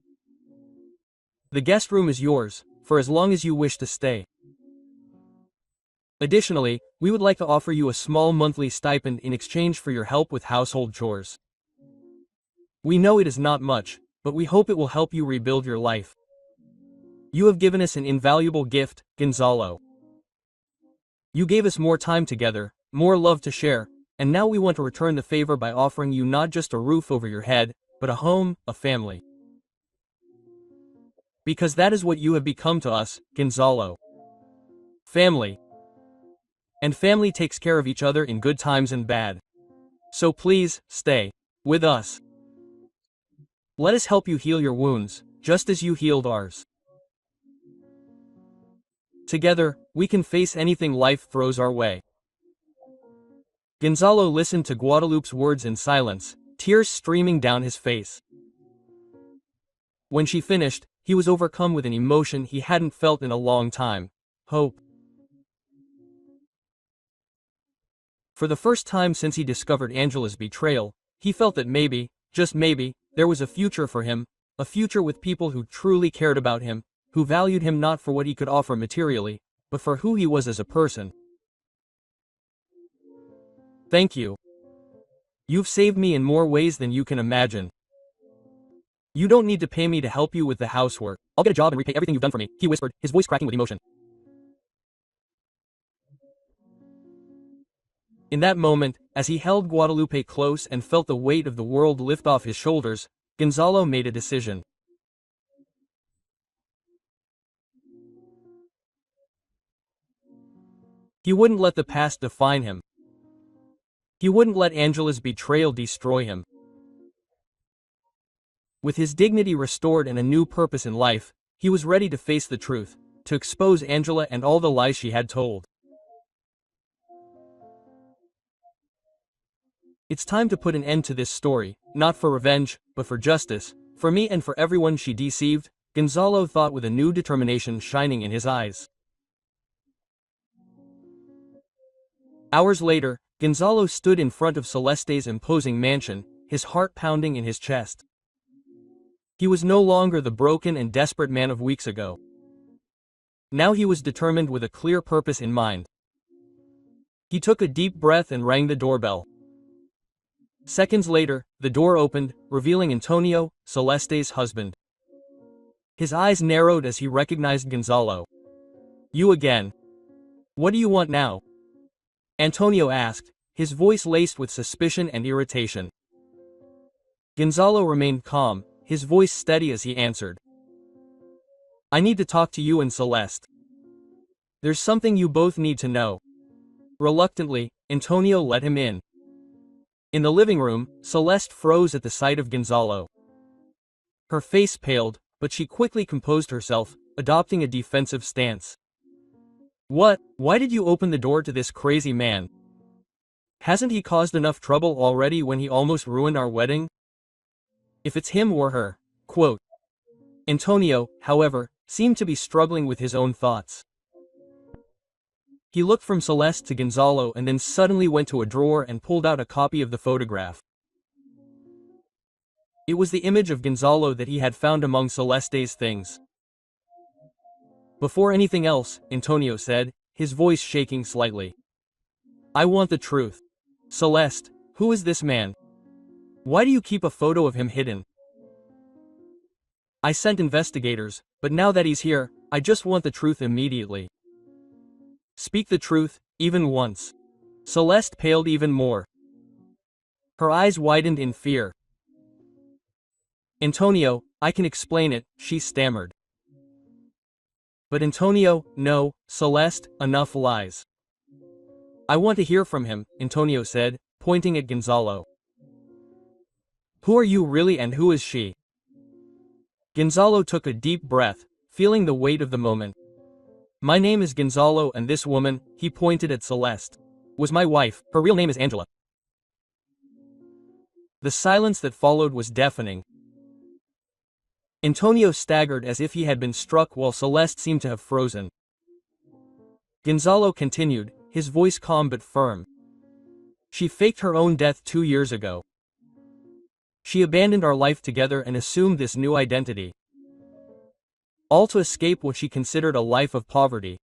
The guest room is yours, for as long as you wish to stay. Additionally, we would like to offer you a small monthly stipend in exchange for your help with household chores. We know it is not much, but we hope it will help you rebuild your life. You have given us an invaluable gift, Gonzalo. You gave us more time together, more love to share, and now we want to return the favor by offering you not just a roof over your head, but a home, a family. Because that is what you have become to us, Gonzalo. Family. And family takes care of each other in good times and bad. So please, stay with us. Let us help you heal your wounds, just as you healed ours. Together, we can face anything life throws our way. Gonzalo listened to Guadalupe's words in silence, tears streaming down his face. When she finished, he was overcome with an emotion he hadn't felt in a long time: hope. For the first time since he discovered Angela's betrayal, he felt that maybe, just maybe, there was a future for him, a future with people who truly cared about him, who valued him not for what he could offer materially, but for who he was as a person. Thank you. You've saved me in more ways than you can imagine. You don't need to pay me to help you with the housework. I'll get a job and repay everything you've done for me, he whispered, his voice cracking with emotion. In that moment, as he held Guadalupe close and felt the weight of the world lift off his shoulders, Gonzalo made a decision. He wouldn't let the past define him. He wouldn't let Angela's betrayal destroy him. With his dignity restored and a new purpose in life, he was ready to face the truth, to expose Angela and all the lies she had told. It's time to put an end to this story, not for revenge, but for justice, for me and for everyone she deceived, Gonzalo thought with a new determination shining in his eyes. Hours later, Gonzalo stood in front of Celeste's imposing mansion, his heart pounding in his chest. He was no longer the broken and desperate man of weeks ago. Now he was determined with a clear purpose in mind. He took a deep breath and rang the doorbell. Seconds later, the door opened, revealing Antonio, Celeste's husband. His eyes narrowed as he recognized Gonzalo. "You again. What do you want now?" Antonio asked, his voice laced with suspicion and irritation. Gonzalo remained calm, his voice steady as he answered. "I need to talk to you and Celeste. There's something you both need to know." Reluctantly, Antonio let him in. In the living room, Celeste froze at the sight of Gonzalo. Her face paled, but she quickly composed herself, adopting a defensive stance. "What? Why did you open the door to this crazy man? Hasn't he caused enough trouble already when he almost ruined our wedding? If it's him or her." Quote. Antonio, however, seemed to be struggling with his own thoughts. He looked from Celeste to Gonzalo and then suddenly went to a drawer and pulled out a copy of the photograph. It was the image of Gonzalo that he had found among Celeste's things. "Before anything else," Antonio said, his voice shaking slightly, "I want the truth. Celeste, who is this man? Why do you keep a photo of him hidden?" "I sent investigators, but now that he's here, I just want the truth immediately." "Speak the truth, even once." Celeste paled even more. Her eyes widened in fear. "Antonio, I can explain it," she stammered. "But Antonio, no, Celeste, enough lies." "I want to hear from him," Antonio said, pointing at Gonzalo. "Who are you really and who is she?" Gonzalo took a deep breath, feeling the weight of the moment. "My name is Gonzalo and this woman," he pointed at Celeste, "was my wife. Her real name is Angela." The silence that followed was deafening. Antonio staggered as if he had been struck while Celeste seemed to have frozen. Gonzalo continued, his voice calm but firm. "She faked her own death 2 years ago. She abandoned our life together and assumed this new identity. All to escape what she considered a life of poverty.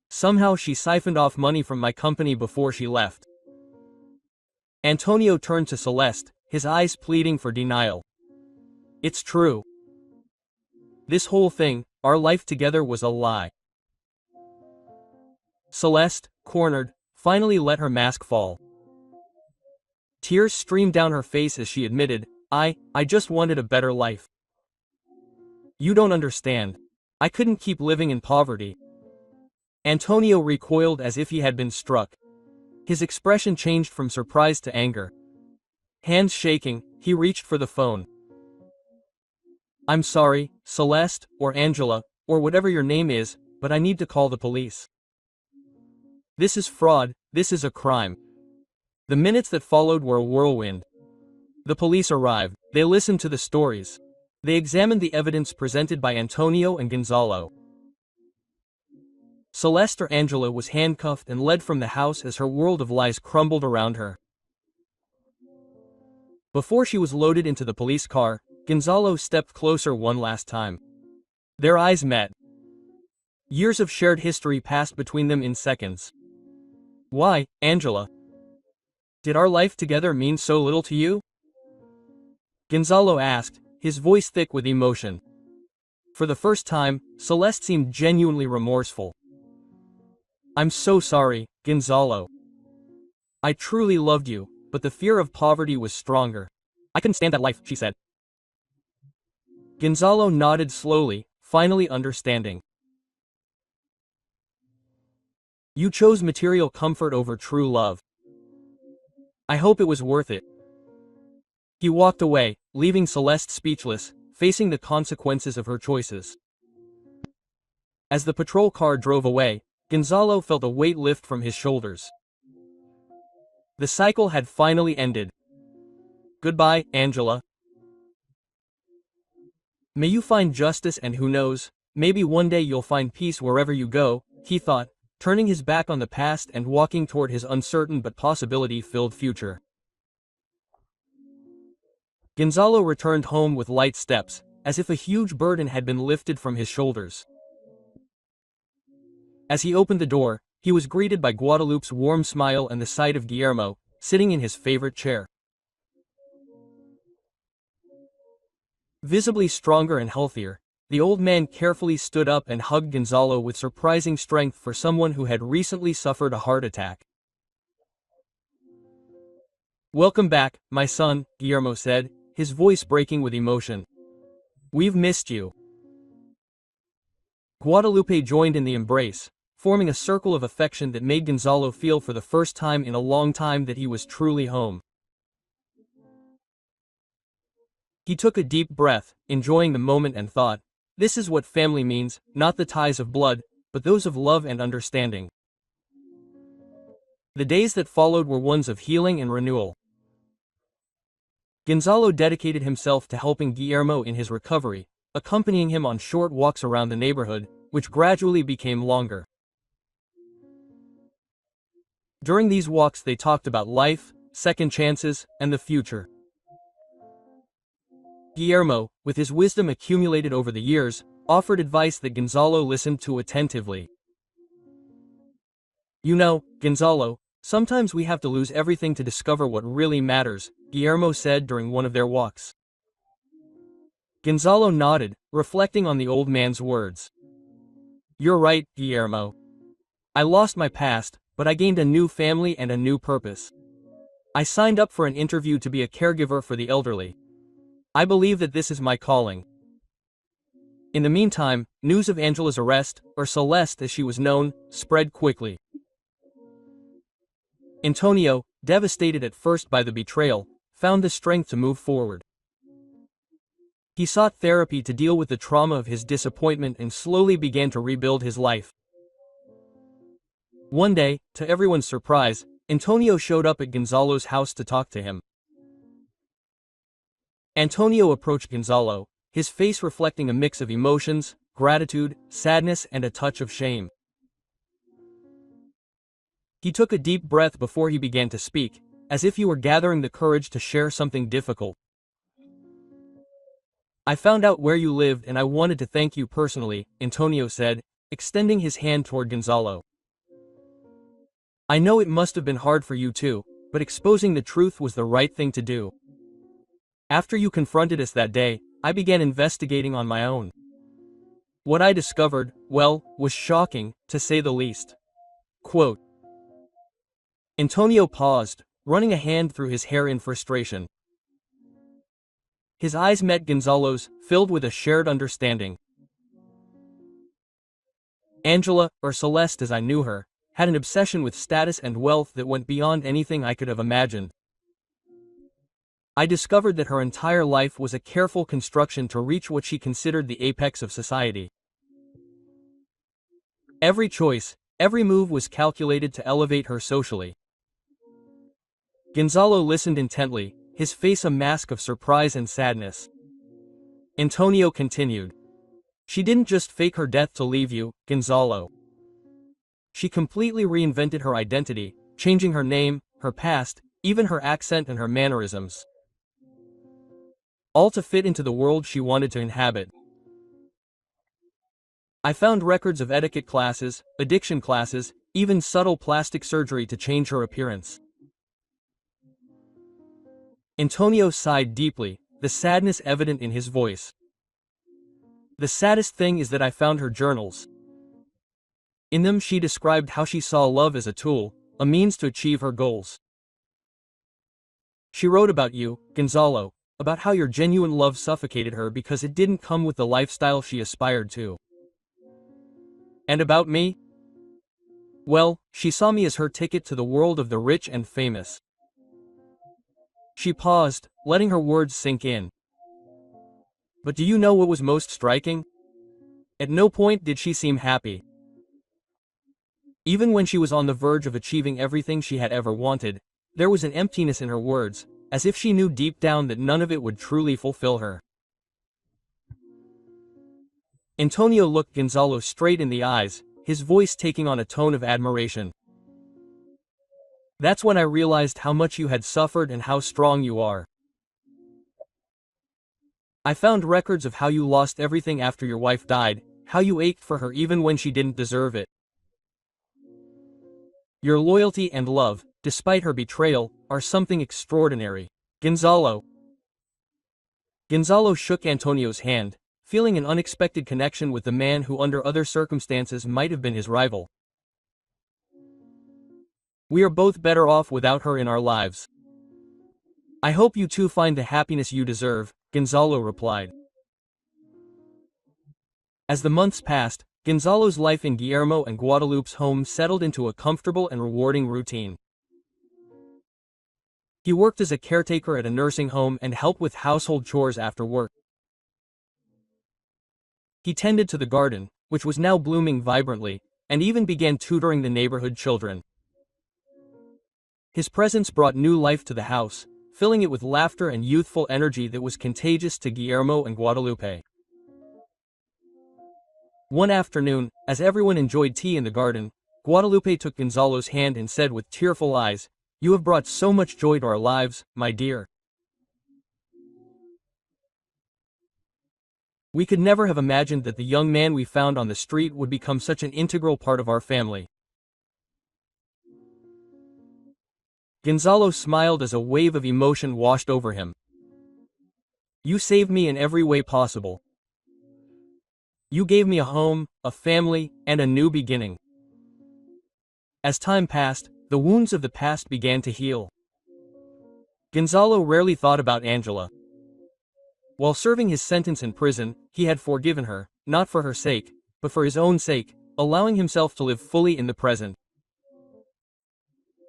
Somehow she siphoned off money from my company before she left." Antonio turned to Celeste, his eyes pleading for denial. "It's true. This whole thing, our life together, was a lie." Celeste, cornered, finally let her mask fall. Tears streamed down her face as she admitted, I just wanted a better life. You don't understand. I couldn't keep living in poverty." Antonio recoiled as if he had been struck. His expression changed from surprise to anger. Hands shaking, He reached for the phone. I'm sorry, Celeste, or Angela, or whatever your name is, but I need to call the police. This is fraud, this is a crime. The minutes that followed were a whirlwind. The police arrived. They listened to the stories. They examined the evidence presented by Antonio and Gonzalo. Celeste, or Angela, was handcuffed and led from the house as her world of lies crumbled around her. Before she was loaded into the police car, Gonzalo stepped closer one last time. Their eyes met. Years of shared history passed between them in seconds. Why, Angela? Did our life together mean so little to you? Gonzalo asked, his voice thick with emotion. For the first time, Celeste seemed genuinely remorseful. I'm so sorry, Gonzalo. I truly loved you, but the fear of poverty was stronger. I couldn't stand that life, she said. Gonzalo nodded slowly, finally understanding. You chose material comfort over true love. I hope it was worth it. He walked away, leaving Celeste speechless, facing the consequences of her choices. As the patrol car drove away, Gonzalo felt a weight lift from his shoulders. The cycle had finally ended. Goodbye, Angela. May you find justice, and who knows, maybe one day you'll find peace wherever you go, he thought, turning his back on the past and walking toward his uncertain but possibility-filled future. Gonzalo returned home with light steps, as if a huge burden had been lifted from his shoulders. As he opened the door, he was greeted by Guadalupe's warm smile and the sight of Guillermo, sitting in his favorite chair. Visibly stronger and healthier, the old man carefully stood up and hugged Gonzalo with surprising strength for someone who had recently suffered a heart attack. Welcome back, my son, Guillermo said, his voice breaking with emotion. We've missed you. Guadalupe joined in the embrace, forming a circle of affection that made Gonzalo feel for the first time in a long time that he was truly home. He took a deep breath, enjoying the moment, and thought, this is what family means, not the ties of blood, but those of love and understanding. The days that followed were ones of healing and renewal. Gonzalo dedicated himself to helping Guillermo in his recovery, accompanying him on short walks around the neighborhood, which gradually became longer. During these walks they talked about life, second chances, and the future. Guillermo, with his wisdom accumulated over the years, offered advice that Gonzalo listened to attentively. You know, Gonzalo, sometimes we have to lose everything to discover what really matters, Guillermo said during one of their walks. Gonzalo nodded, reflecting on the old man's words. You're right, Guillermo. I lost my past, but I gained a new family and a new purpose. I signed up for an interview to be a caregiver for the elderly. I believe that this is my calling. In the meantime, news of Angela's arrest, or Celeste as she was known, spread quickly. Antonio, devastated at first by the betrayal, found the strength to move forward. He sought therapy to deal with the trauma of his disappointment and slowly began to rebuild his life. One day, to everyone's surprise, Antonio showed up at Gonzalo's house to talk to him. Antonio approached Gonzalo, his face reflecting a mix of emotions, gratitude, sadness, and a touch of shame. He took a deep breath before he began to speak, as if he were gathering the courage to share something difficult. I found out where you lived and I wanted to thank you personally, Antonio said, extending his hand toward Gonzalo. I know it must have been hard for you too, but exposing the truth was the right thing to do. After you confronted us that day, I began investigating on my own. What I discovered, well, was shocking, to say the least. Quote. Antonio paused, running a hand through his hair in frustration. His eyes met Gonzalo's, filled with a shared understanding. Angela, or Celeste as I knew her, had an obsession with status and wealth that went beyond anything I could have imagined. I discovered that her entire life was a careful construction to reach what she considered the apex of society. Every choice, every move was calculated to elevate her socially. Gonzalo listened intently, his face a mask of surprise and sadness. Antonio continued. She didn't just fake her death to leave you, Gonzalo. She completely reinvented her identity, changing her name, her past, even her accent and her mannerisms. All to fit into the world she wanted to inhabit. I found records of etiquette classes, addiction classes, even subtle plastic surgery to change her appearance. Antonio sighed deeply, the sadness evident in his voice. The saddest thing is that I found her journals. In them she described how she saw love as a tool, a means to achieve her goals. She wrote about you, Gonzalo, about how your genuine love suffocated her because it didn't come with the lifestyle she aspired to. And about me? Well, she saw me as her ticket to the world of the rich and famous. She paused, letting her words sink in. But do you know what was most striking? At no point did she seem happy. Even when she was on the verge of achieving everything she had ever wanted, there was an emptiness in her words, as if she knew deep down that none of it would truly fulfill her. Antonio looked Gonzalo straight in the eyes, his voice taking on a tone of admiration. That's when I realized how much you had suffered and how strong you are. I found records of how you lost everything after your wife died, how you ached for her even when she didn't deserve it. Your loyalty and love, despite her betrayal, are something extraordinary. Gonzalo. Gonzalo shook Antonio's hand, feeling an unexpected connection with the man who under other circumstances might have been his rival. We are both better off without her in our lives. I hope you too find the happiness you deserve, Gonzalo replied. As the months passed, Gonzalo's life in Guillermo and Guadalupe's home settled into a comfortable and rewarding routine. He worked as a caretaker at a nursing home and helped with household chores after work. He tended to the garden, which was now blooming vibrantly, and even began tutoring the neighborhood children. His presence brought new life to the house, filling it with laughter and youthful energy that was contagious to Guillermo and Guadalupe. One afternoon, as everyone enjoyed tea in the garden, Guadalupe took Gonzalo's hand and said with tearful eyes, "You have brought so much joy to our lives, my dear. We could never have imagined that the young man we found on the street would become such an integral part of our family." Gonzalo smiled as a wave of emotion washed over him. "You saved me in every way possible. You gave me a home, a family, and a new beginning." As time passed, the wounds of the past began to heal. Gonzalo rarely thought about Angela. While serving his sentence in prison, he had forgiven her, not for her sake, but for his own sake, allowing himself to live fully in the present.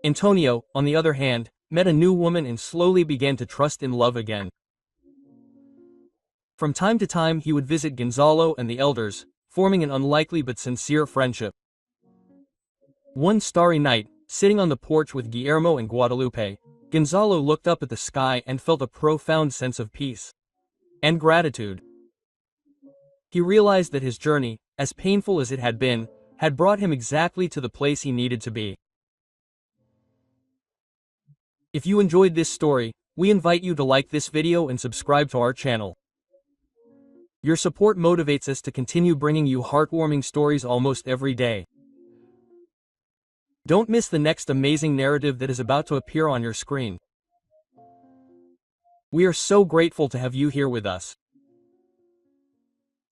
Antonio, on the other hand, met a new woman and slowly began to trust in love again. From time to time he would visit Gonzalo and the elders, forming an unlikely but sincere friendship. One starry night, sitting on the porch with Guillermo and Guadalupe, Gonzalo looked up at the sky and felt a profound sense of peace and gratitude. He realized that his journey, as painful as it had been, had brought him exactly to the place he needed to be. If you enjoyed this story, we invite you to like this video and subscribe to our channel. Your support motivates us to continue bringing you heartwarming stories almost every day. Don't miss the next amazing narrative that is about to appear on your screen. We are so grateful to have you here with us.